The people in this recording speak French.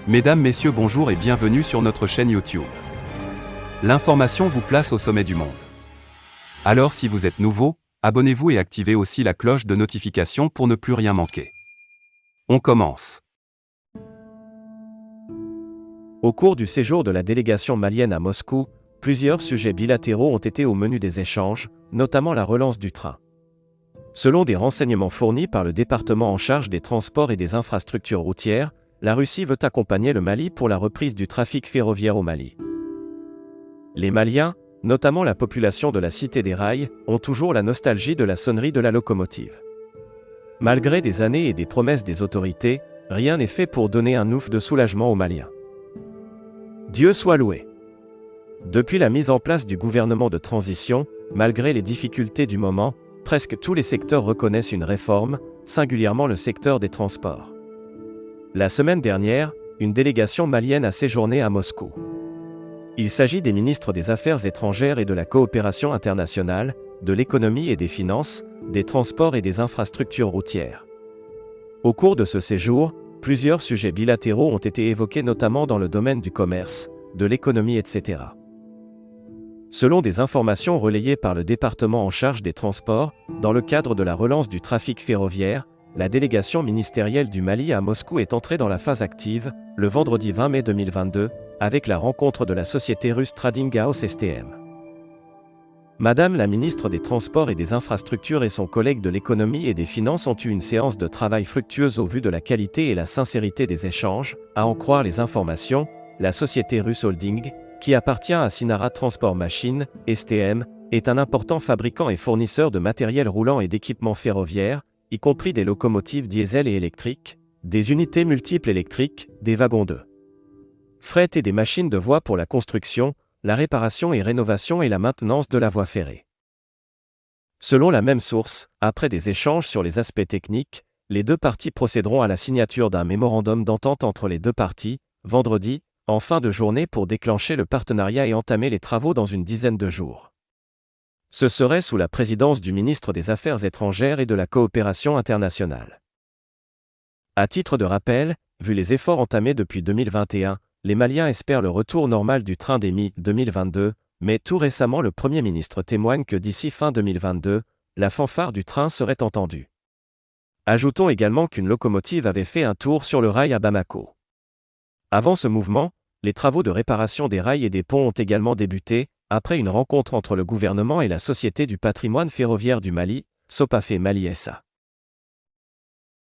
Mesdames, Messieurs, bonjour et bienvenue sur notre chaîne YouTube. L'information vous place au sommet du monde. Alors si vous êtes nouveau, abonnez-vous et activez aussi la cloche de notification pour ne plus rien manquer. On commence. Au cours du séjour de la délégation malienne à Moscou, plusieurs sujets bilatéraux ont été au menu des échanges, notamment la relance du train. Selon des renseignements fournis par le département en charge des transports et des infrastructures routières, la Russie veut accompagner le Mali pour la reprise du trafic ferroviaire au Mali. Les Maliens, notamment la population de la Cité des Rails, ont toujours la nostalgie de la sonnerie de la locomotive. Malgré des années et des promesses des autorités, rien n'est fait pour donner un ouf de soulagement aux Maliens. Dieu soit loué. Depuis la mise en place du gouvernement de transition, malgré les difficultés du moment, presque tous les secteurs reconnaissent une réforme, singulièrement le secteur des transports. La semaine dernière, une délégation malienne a séjourné à Moscou. Il s'agit des ministres des Affaires étrangères et de la coopération internationale, de l'économie et des finances, des transports et des infrastructures routières. Au cours de ce séjour, plusieurs sujets bilatéraux ont été évoqués notamment dans le domaine du commerce, de l'économie, etc. Selon des informations relayées par le département en charge des transports, dans le cadre de la relance du trafic ferroviaire, la délégation ministérielle du Mali à Moscou est entrée dans la phase active, le vendredi 20 mai 2022, avec la rencontre de la société russe Trading House STM. Madame la ministre des Transports et des Infrastructures et son collègue de l'économie et des finances ont eu une séance de travail fructueuse au vu de la qualité et la sincérité des échanges, à en croire les informations, la société russe Holding, qui appartient à Sinara Transport Machine, STM, est un important fabricant et fournisseur de matériel roulant et d'équipements ferroviaires, y compris des locomotives diesel et électriques, des unités multiples électriques, des wagons de fret et des machines de voie pour la construction, la réparation et rénovation et la maintenance de la voie ferrée. Selon la même source, après des échanges sur les aspects techniques, les deux parties procéderont à la signature d'un mémorandum d'entente entre les deux parties, vendredi, en fin de journée pour déclencher le partenariat et entamer les travaux dans une dizaine de jours. Ce serait sous la présidence du ministre des Affaires étrangères et de la coopération internationale. À titre de rappel, vu les efforts entamés depuis 2021, les Maliens espèrent le retour normal du train des mi-2022, mais tout récemment le Premier ministre témoigne que d'ici fin 2022, la fanfare du train serait entendue. Ajoutons également qu'une locomotive avait fait un tour sur le rail à Bamako. Avant ce mouvement, les travaux de réparation des rails et des ponts ont également débuté, après une rencontre entre le gouvernement et la Société du patrimoine ferroviaire du Mali, Sopafé Mali SA.